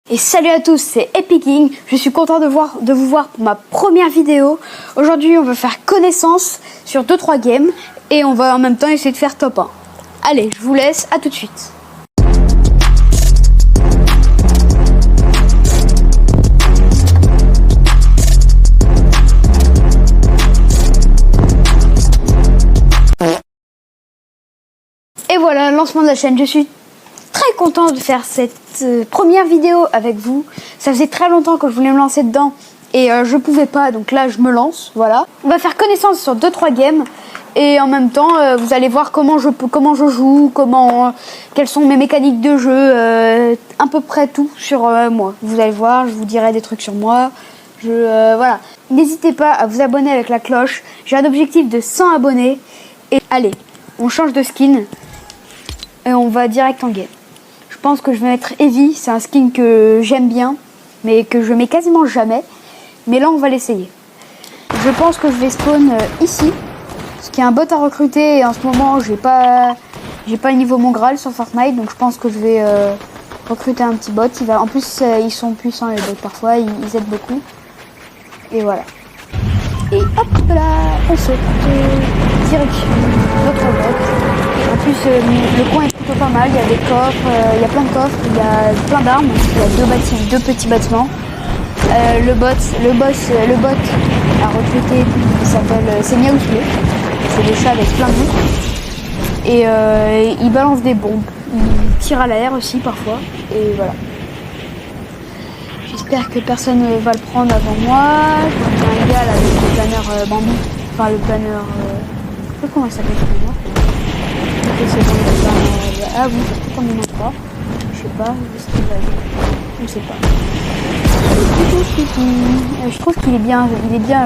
Et salut à tous, c'est Epiking. Je suis content de vous voir pour ma première vidéo. Aujourd'hui, on va faire connaissance sur 2-3 games et on va en même temps essayer de faire top 1. Allez, je vous laisse, à tout de suite. Et voilà, lancement de la chaîne. Je suis très content de faire cette première vidéo avec vous. Ça faisait très longtemps que je voulais me lancer dedans et je pouvais pas, donc là je me lance, voilà. On va faire connaissance sur 2-3 games et en même temps vous allez voir comment je joue, quelles sont mes mécaniques de jeu, à peu près tout sur moi. Vous allez voir, je vous dirai des trucs sur moi. Voilà. N'hésitez pas à vous abonner avec la cloche. J'ai un objectif de 100 abonnés et allez, on change de skin et on va direct en game. Je pense que je vais mettre Heavy, c'est un skin que j'aime bien, mais que je mets quasiment jamais. Mais là, on va l'essayer. Je pense que je vais spawn ici, parce qu'il y a un bot à recruter et en ce moment, j'ai pas le niveau mon Graal sur Fortnite, donc je pense que je vais recruter un petit bot. En plus, ils sont puissants les bots parfois, ils aident beaucoup. Et voilà. Et hop là, on saute direction notre bot. En plus, le coin est plutôt pas mal, il y a des coffres, il y a plein de coffres, il y a plein d'armes, il y a deux petits bâtiments. Le bot à recruter, il s'appelle Miaousle. C'est des chats avec plein de vie. Et il balance des bombes, il tire à l'air aussi parfois, et voilà. J'espère que personne ne va le prendre avant moi. Il y a un gars là avec le planeur Bambi, enfin le planeur... je sais pas comment ça s'appelle ce planeur. Ah oui, pourquoi on en a trois? Je sais pas, je sais pas. Je trouve qu'il est bien à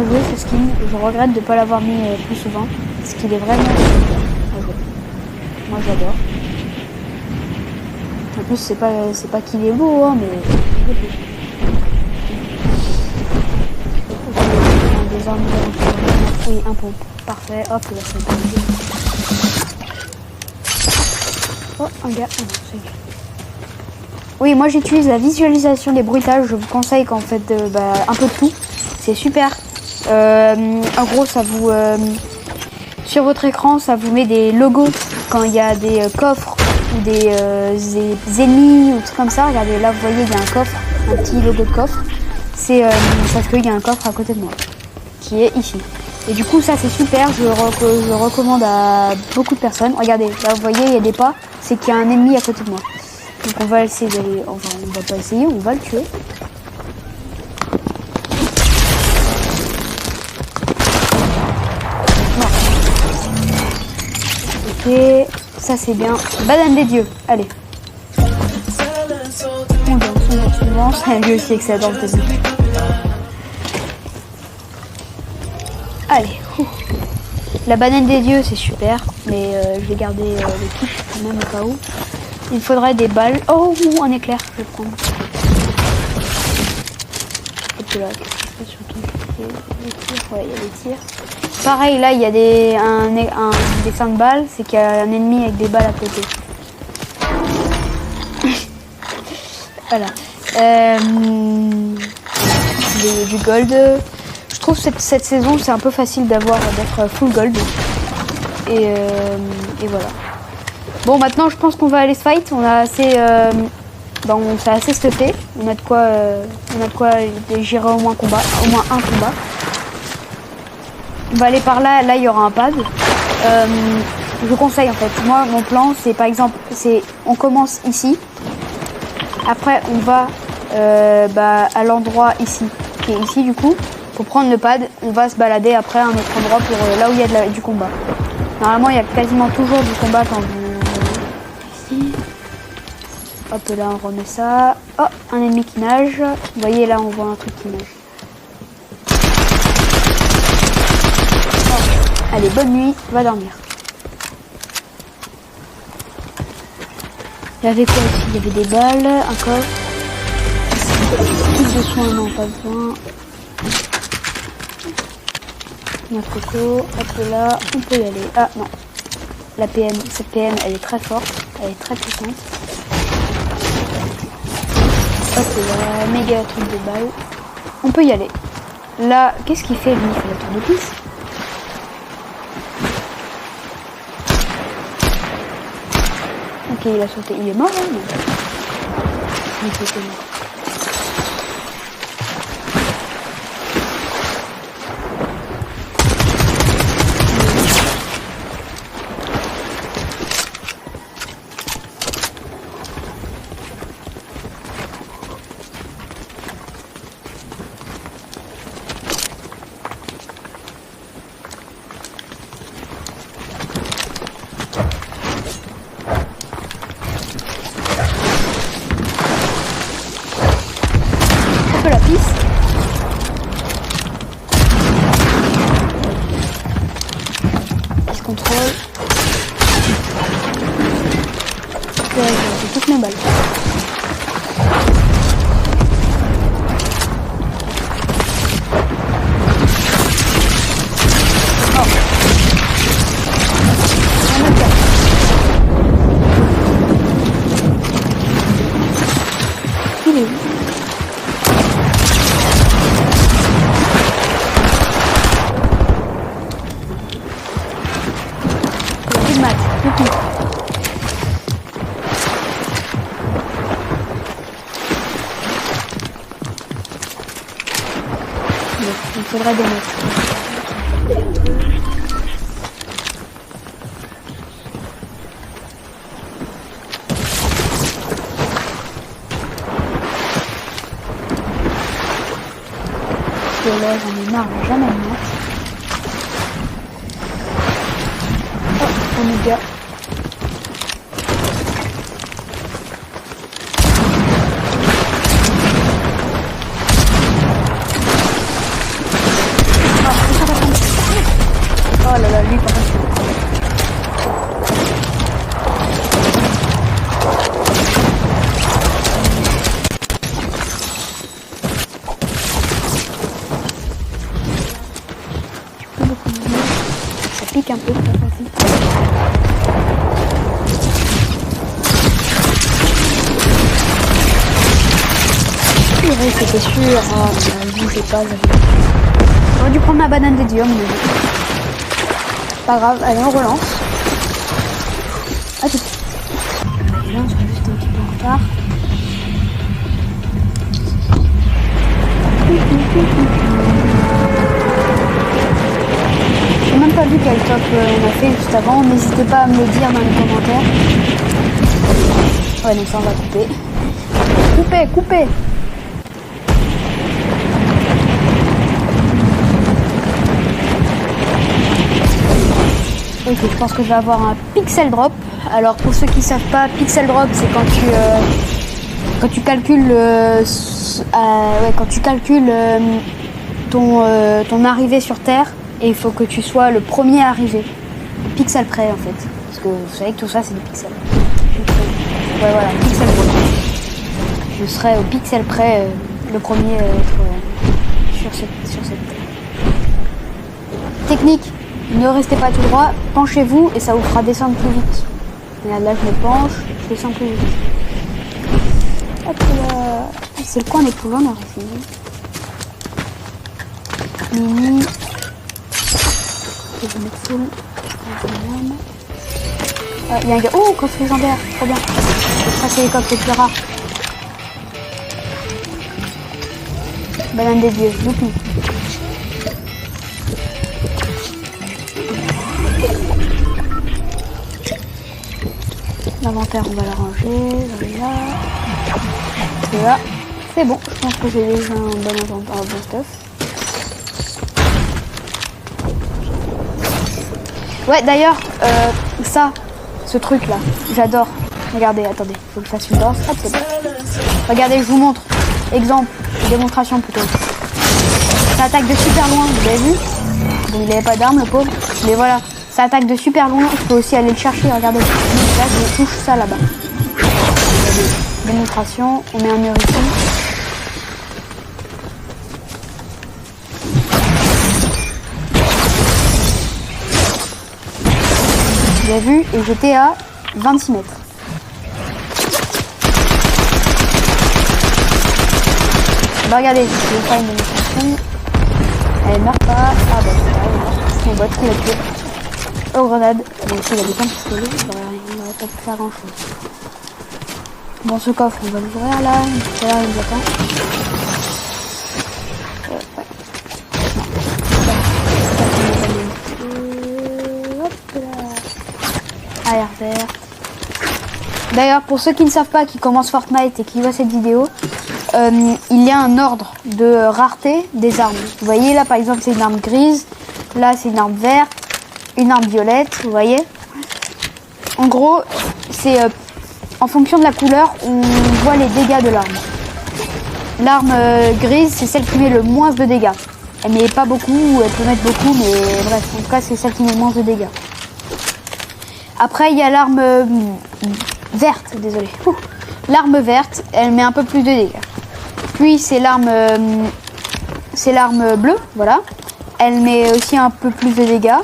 jouer ce skin. Je regrette de ne pas l'avoir mis plus souvent, parce qu'il est vraiment super à jouer. Moi j'adore. En plus c'est pas qu'il est beau, hein, mais il est beau. Des armes, oui, un pompe. Parfait, hop, là c'est bon. Oh, un gars. Oh, non, c'est un gars. Oui, moi j'utilise la visualisation des bruitages. Je vous conseille qu'en faites un peu de tout. C'est super. En gros, ça vous sur votre écran, ça vous met des logos quand il y a des coffres ou des ennemis ou trucs comme ça. Regardez, là vous voyez, il y a un coffre, un petit logo de coffre. C'est parce qu'il y a un coffre à côté de moi qui est ici. Et du coup, ça c'est super. Je recommande à beaucoup de personnes. Regardez, là vous voyez, il y a des pas. C'est qu'il y a un ennemi à côté de moi. Donc on va essayer d'aller... Enfin, on va pas essayer, on va le tuer. Ok, ça c'est bien. Banane des dieux, allez. On danse. Lui aussi que ça danse dessus. Allez. La banane des dieux c'est super, mais je vais garder les touches quand même au cas où. Il faudrait des balles. Oh, un éclair, je vais prendre. Hop là, ouais, il y a des tirs. Pareil, là, il y a un dessin de balles, c'est qu'il y a un ennemi avec des balles à côté. Voilà. Du gold. Je trouve que cette saison, c'est un peu facile d'être full gold. Et voilà. Bon, maintenant je pense qu'on va aller se fight. On a assez, c'est assez stuffé. On a de quoi gérer au moins un combat. On va aller par là. Là, il y aura un pad. Je vous conseille en fait. Moi, mon plan, c'est par exemple, on commence ici. Après, on va à l'endroit ici, qui est ici du coup. Pour prendre le pad, on va se balader après à un autre endroit pour là où il y a du combat. Normalement, il y a quasiment toujours du combat quand vous... Hop là, on remet ça. Oh, un ennemi qui nage. Vous voyez là, on voit un truc qui nage. Oh. Allez, bonne nuit, va dormir. Il y avait quoi aussi? Il y avait des balles, un coffre. Kit de soins, non, pas besoin. Notre coco, hop là, on peut y aller. Ah non, la PM, cette PM, elle est très forte, elle est très puissante. Hop C'est la méga truc de balle. On peut y aller. Là, qu'est-ce qu'il fait lui? Il fait la tour de piste. Ok, il a sauté. Il est mort, hein, mais... Il était mort. La piste. Piste contrôle. J'ai toutes mes balles. Oh. Il est où? Il faudrait des mètres. Parce que là, j'en ai marre, jamais de mettre. Oh, on est bien. Oh là là, lui par contre. Ça pique un peu, ça aussi. Oui, c'était sûr. Ah, je sais pas. J'aurais dû prendre ma banane dédium, mais pas grave, allez, on relance. Ah, tout. Là, on sera juste un petit peu en retard. J'ai même pas vu quel top on a fait juste avant. N'hésitez pas à me le dire dans les commentaires. Ouais, donc ça, on va couper. Couper. Ok, je pense que je vais avoir un pixel drop. Alors pour ceux qui savent pas, pixel drop c'est quand tu calcules ton arrivée sur Terre et il faut que tu sois le premier arrivé. Pixel près en fait. Parce que vous savez que tout ça c'est des pixels. Ouais voilà, pixel drop. Je serai au pixel près le premier à être sur cette Terre. Technique. Ne restez pas tout droit, penchez-vous et ça vous fera descendre plus vite. Et là je me penche, je descends plus vite. Hop là. C'est le coin des poulons, on aurait fini. Mini. Je vais mettre full. Il y a un gars. Oh, coffre légendaire, trop bien. Ça c'est les coffres les plus rares. Banane des dieux, youpi. L'inventaire, on va la ranger. Là, c'est bon. Je pense que j'ai déjà un bon inventaire, un bon stuff. Ouais, d'ailleurs, ça, ce truc là, j'adore. Regardez, attendez, faut que je fasse une danse. Hop, c'est bon. Regardez, je vous montre. Exemple, démonstration plutôt. Ça attaque de super loin, vous avez vu? Bon, il n'avait pas d'arme, le pauvre. Mais voilà. Ça attaque de super loin, je peux aussi aller le chercher, regardez. Là, je touche ça là-bas. Démonstration, on met un mur ici. Vous avez vu, et j'étais à 26 mètres. Bah regardez, je vais faire une démonstration. Elle meurt pas. Ah bah c'est pas, elle est morte. C'est mon bot qui l'a tué. Oh grenade. Bon aussi il a des points de pistolet, il n'aurait pas pu faire grand chose. Bon ce coffre on va l'ouvrir là, tout à l'heure il nous attend. Hop là. AR vert. D'ailleurs pour ceux qui ne savent pas, qui commencent Fortnite et qui voient cette vidéo, il y a un ordre de rareté des armes. Vous voyez là par exemple c'est une arme grise, là c'est une arme verte, une arme violette, vous voyez. En gros c'est en fonction de la couleur on voit les dégâts de l'arme. L'arme grise c'est celle qui met le moins de dégâts. Elle met pas beaucoup, elle peut mettre beaucoup, mais bref en tout cas c'est celle qui met le moins de dégâts. Après il y a l'arme verte, désolé. L'arme verte elle met un peu plus de dégâts. Puis c'est l'arme bleue, voilà. Elle met aussi un peu plus de dégâts.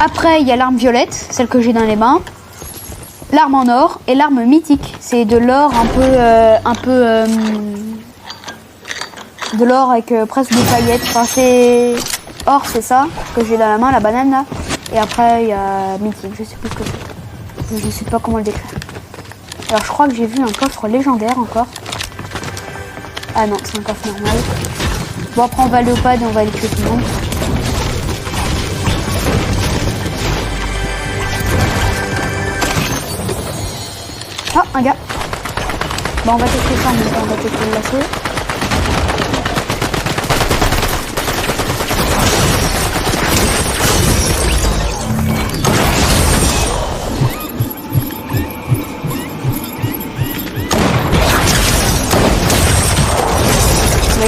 Après il y a l'arme violette, celle que j'ai dans les mains. L'arme en or et l'arme mythique. C'est de l'or de l'or avec presque des paillettes. Enfin c'est or, c'est ça que j'ai dans la main, la banane là. Et après il y a mythique, je sais plus ce que c'est. Je sais pas comment le décrire. Alors je crois que j'ai vu un coffre légendaire encore. Ah non, c'est un coffre normal. Bon après on va aller au pad et on va aller tuer tout le monde. Ah, un gars. Bon on va tester ça, mais on va tester le lasso.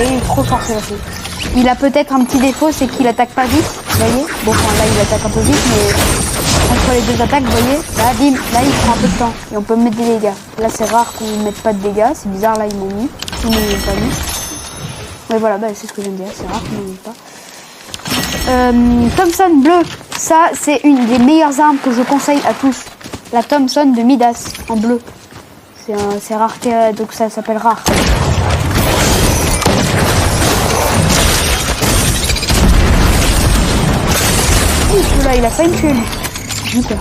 Il est trop fort celui-ci. Il a peut-être un petit défaut, c'est qu'il attaque pas vite, vous voyez. Bon, enfin, là il attaque un peu vite, mais entre les deux attaques, vous voyez, là bim, là il prend un peu de temps et on peut mettre des dégâts. Là c'est rare qu'on ne mette pas de dégâts, c'est bizarre, là ils m'ont mis, ils m'ont pas mis. Mais voilà, bah, c'est ce que j'aime dire, c'est rare qu'on ne met pas. Thompson bleu, ça c'est une des meilleures armes que je conseille à tous. La Thompson de Midas en bleu. C'est rare, donc ça s'appelle rare. Là il a failli me tuer lui. J'ai peur.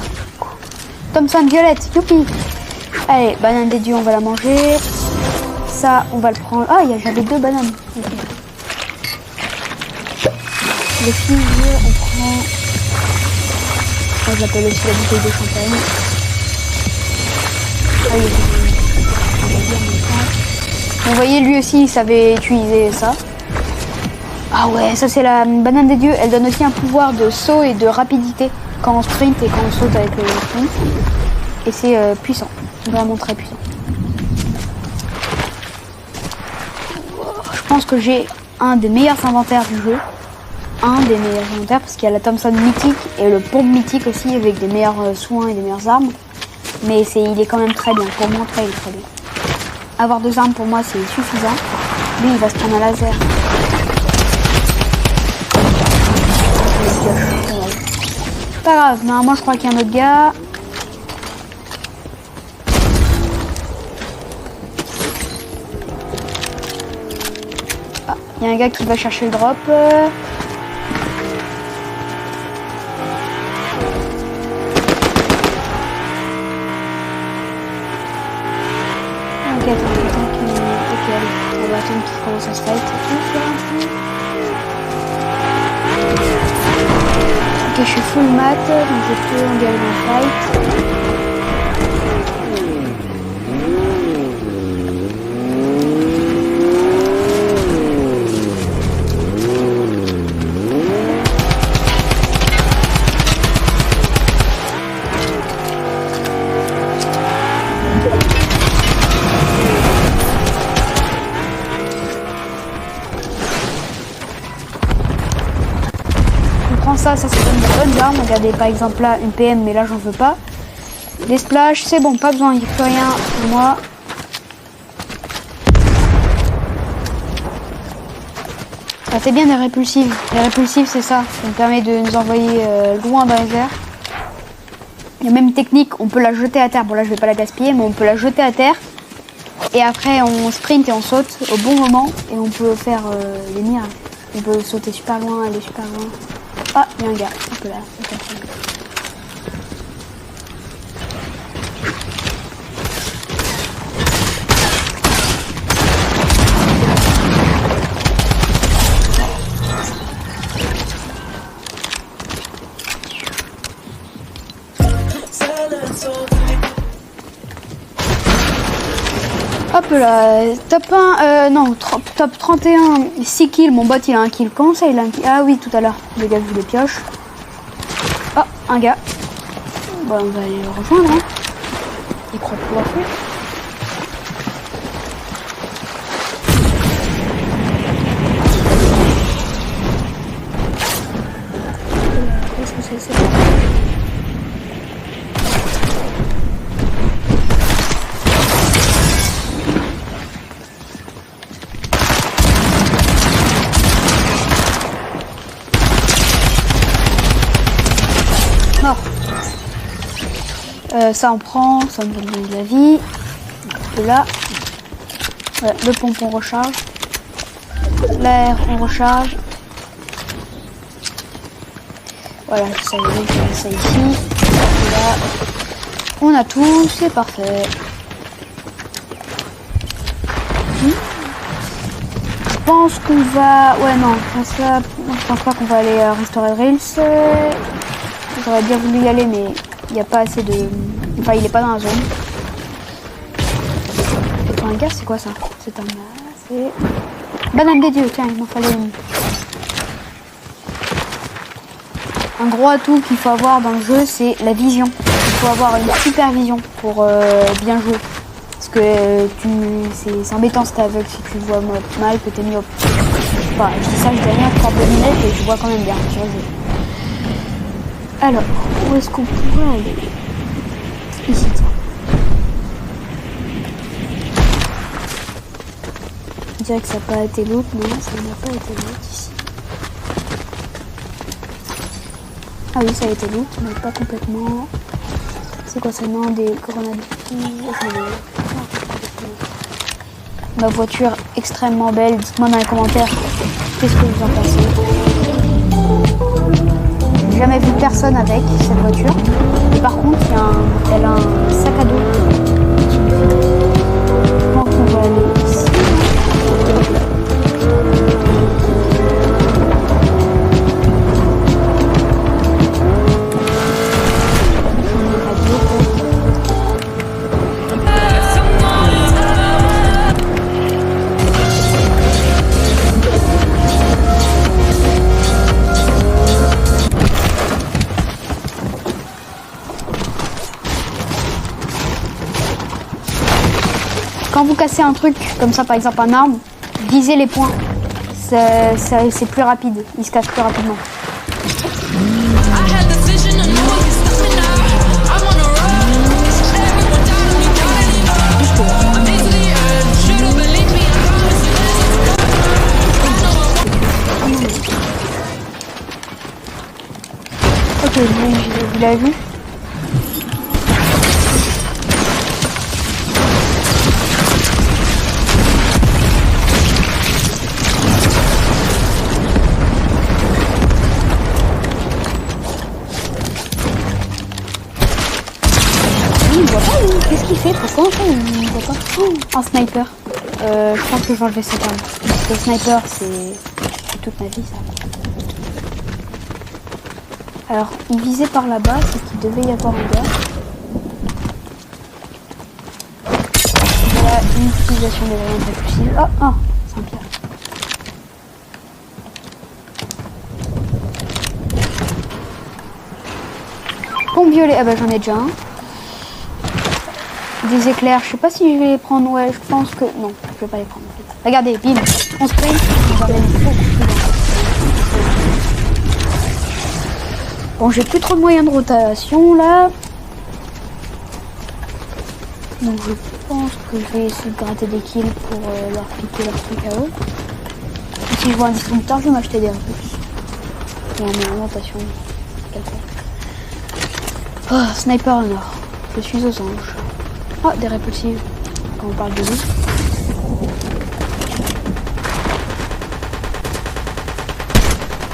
Thompson violette, youpi. Allez, banane des dieux, on va la manger. Ça, on va le prendre. Ah, j'avais 2 bananes. Okay. Les filles, on prend. Oh, je l'appelle aussi la bouteille de champagne. Ah, vous voyez, lui aussi, il savait utiliser ça. Ah ouais, ça c'est la banane des dieux. Elle donne aussi un pouvoir de saut et de rapidité quand on sprint et quand on saute avec le sprint. Et c'est puissant, vraiment très puissant. Je pense que j'ai un des meilleurs inventaires du jeu. Un des meilleurs inventaires parce qu'il y a la Thompson mythique et le pompe mythique aussi avec des meilleurs soins et des meilleures armes. Mais il est quand même très bien. Pour moi, il est très bien. Avoir 2 armes pour moi c'est suffisant. Lui il va se prendre un laser. Pas grave, normalement je crois qu'il y a un autre gars. Ah, il y a un gars qui va chercher le drop. Ok, attends, ok, on va attendre qu'il commence à se fight. Ok, je suis full mat, donc je peux engager mon fight. Ça c'est une bonne arme. Regardez par exemple là une PM, mais là j'en veux pas. Des splash, c'est bon, pas besoin, il n'y a plus rien pour moi. Ça fait bien des répulsives. Les répulsives c'est ça me permet de nous envoyer loin dans les airs. Il y a même une technique, on peut la jeter à terre. Bon là je vais pas la gaspiller, mais on peut la jeter à terre. Et après on sprint et on saute au bon moment et on peut faire les miracles. On peut sauter super loin, aller super loin. Ah, il y a un gars, un peu là. Hop là, top 1, non, top 31, 6 kills, mon bot il a un kill. Comment ça il a un kill? Ah oui, tout à l'heure, le gars vous les pioche. Oh, un gars. Bon, on va aller le rejoindre, hein. Il croit pouvoir faire. Qu'est-ce que c'est? Ça en prend, ça me donne de la vie. Et là, voilà, le pompon recharge. L'air, on recharge. Voilà, ça y est, je mets ça ici. Et là, on a tout, c'est parfait. Je pense qu'on va... Ouais, non, je pense pas qu'on va aller restaurer Drills. J'aurais bien voulu y aller, mais il n'y a pas assez de... Enfin, il est pas dans la zone. C'est un gars, c'est quoi ça? C'est un... C'est... Banane des dieux, tiens, il m'en fallait une. Un gros atout qu'il faut avoir dans le jeu, c'est la vision. Il faut avoir une super vision pour bien jouer. Parce que c'est embêtant si t'es aveugle, si tu vois mal, que t'es myope. Enfin, je dis ça, je dis rien, je porte des lunettes et je vois quand même bien sur le jeu. Alors, où est-ce qu'on pourrait aller? Ici, tiens. Je dirais que ça n'a pas été l'autre, mais ça n'a pas été l'autre ici. Ah oui, ça a été l'autre, mais pas complètement. C'est quoi ça? Non, des grenades. Ma voiture extrêmement belle. Dites-moi dans les commentaires qu'est-ce que vous en pensez. J'ai jamais vu personne avec cette voiture. Et par contre, elle a un sac à dos. Je pense qu'on va aller ici. Quand vous cassez un truc, comme ça par exemple un arbre, visez les points. C'est plus rapide, il se casse plus rapidement. Ok, vous l'avez vu? Qu'est-ce qu'il fait? Pourquoi on ne voit pas? Un sniper. Je pense que je vais enlever cette arme. Parce que le sniper, c'est toute ma vie, ça. Alors, il visait par là-bas, c'est qu'il devait y avoir un gars. Voilà une utilisation des variantes possible. Oh, oh, c'est un pierre. Pompe violet, ah bah j'en ai déjà un. Des éclairs, je sais pas si je vais les prendre, ouais, je pense que... Non, je vais pas les prendre. Regardez, bim, on sprint, on emmène beaucoup plus loin. Bon, j'ai plus trop de moyens de rotation, là. Donc je pense que je vais essayer de gratter des kills pour leur piquer leur truc à eux. Et si je vois un distributeur, je vais m'acheter des repulses. Et on met en rotation. Oh, sniper en or. Je suis aux anges. Oh, des répulsives. Quand on parle de lui.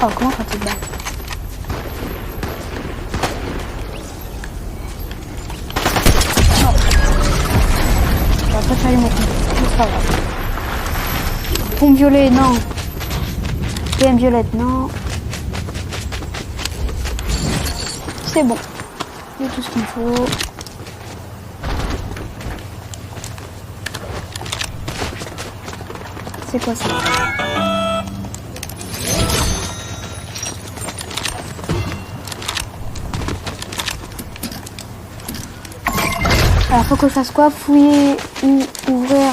Oh, comment ça te bat? Non. J'aurais préféré mon pompe. C'est pas grave. Pompe violet, non. PM violette, non. C'est bon. J'ai tout ce qu'il me faut. C'est quoi ça? Alors faut que je fasse quoi? Fouiller ou ouvrir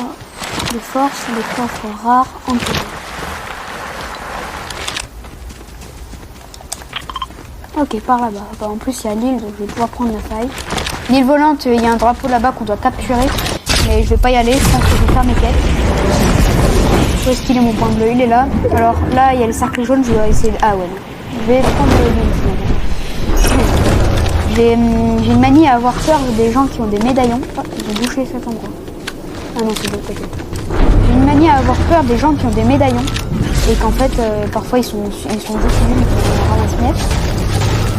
de force les coffres rares en tout. Ok, par là-bas. En plus il y a l'île, donc je vais pouvoir prendre la faille. L'île volante, il y a un drapeau là-bas qu'on doit capturer. Mais je vais pas y aller, je pense que je vais faire mes quêtes. Où est-ce qu'il est mon point bleu? Il est là. Alors là, il y a le cercle jaune, je vais essayer de... Ah ouais, non. Je vais prendre le J'ai une manie à avoir peur des gens qui ont des médaillons. Oh, ils ont bouché cet endroit. Ah non, c'est de l'autre côté. J'ai une manie à avoir peur des gens qui ont des médaillons. Et qu'en fait, parfois, ils sont juste nuls et qu'ils ramassent net.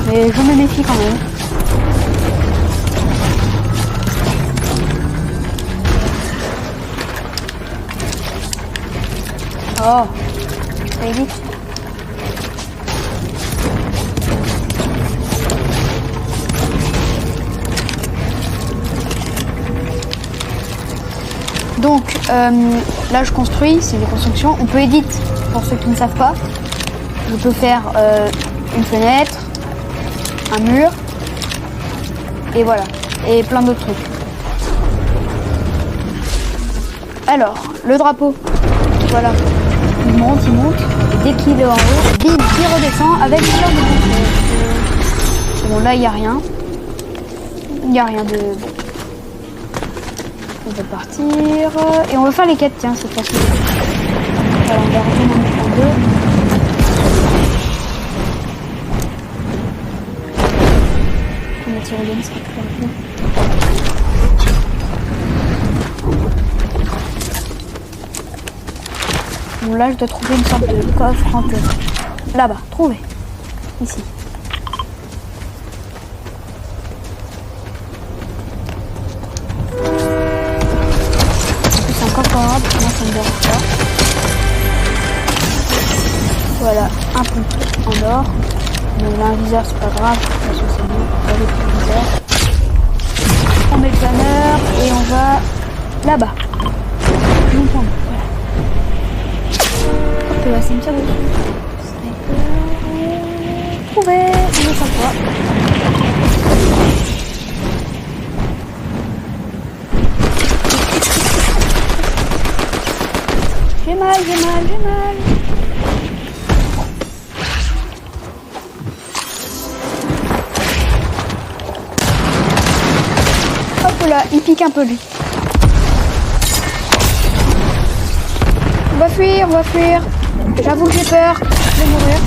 Mais je me méfie quand même. Oh, ça évite. Donc là je construis, c'est des constructions. On peut edit pour ceux qui ne savent pas. Je peux faire une fenêtre, un mur, et voilà. Et plein d'autres trucs. Alors, le drapeau, voilà. Il monte, et dès qu'il est en haut, bim, il redescend avec une heure de contrôle. Bon, là, il n'y a rien. Il n'y a rien de... Bon. On va partir. Et on va faire les quêtes, tiens, cette fois-ci. Voilà, on va retourner en 2. On va tirer le ça plus rapide. Bon, là, je dois trouver une sorte de coffre en tête. Là-bas, trouvé. Ici. C'est encore pas grave, moi ça me dérange pas. Voilà, un pompe en or. Mais là, un viseur, c'est pas grave. De toute façon, c'est bon. On va mettre le viseur. On met le planeur et on va là-bas. Mon point. Voilà. Hop là, ça me tire dessus. Sniper. Trouvé. On est sympa. J'ai mal. Hop là, il pique un peu lui. On va fuir. J'avoue que j'ai peur de mourir.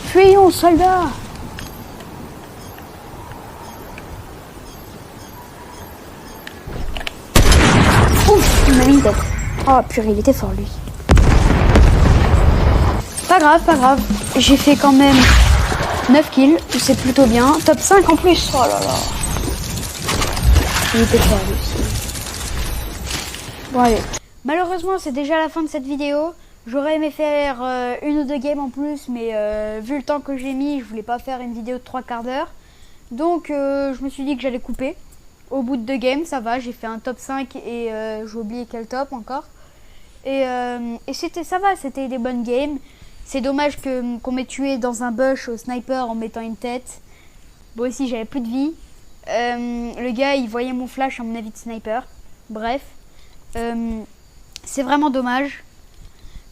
Fuyons, soldats. Ouf, il m'a mis une tête. Oh purée, il était fort lui. Pas grave. J'ai fait quand même 9 kills, c'est plutôt bien. Top 5 en plus. Oh là là. Il était fort lui aussi. Bon allez. Malheureusement, c'est déjà la fin de cette vidéo. J'aurais aimé faire une ou deux games en plus, mais vu le temps que j'ai mis, je voulais pas faire une vidéo de 3/4 d'heure. Donc je me suis dit que j'allais couper. Au bout de 2 games, ça va, j'ai fait un top 5 et j'ai oublié quel top encore. Et ça va, c'était des bonnes games. C'est dommage qu'on m'ait tué dans un bush au sniper en mettant une tête. Bon, aussi j'avais plus de vie. Le gars il voyait mon flash à mon avis de sniper. Bref, c'est vraiment dommage.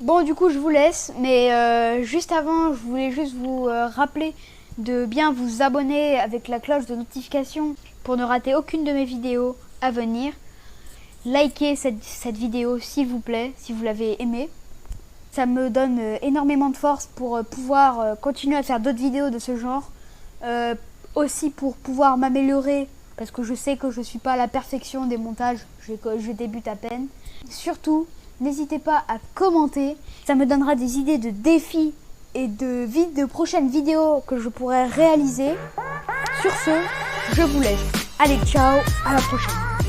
Bon, du coup je vous laisse, mais juste avant je voulais juste vous rappeler de bien vous abonner avec la cloche de notification pour ne rater aucune de mes vidéos à venir. Likez cette vidéo s'il vous plaît, si vous l'avez aimée. Ça me donne énormément de force pour pouvoir continuer à faire d'autres vidéos de ce genre. Aussi pour pouvoir m'améliorer, parce que je sais que je suis pas à la perfection des montages, je débute à peine. Surtout, n'hésitez pas à commenter, ça me donnera des idées de défis et de prochaines vidéos que je pourrais réaliser. Sur ce, je vous laisse. Allez, ciao, à la prochaine.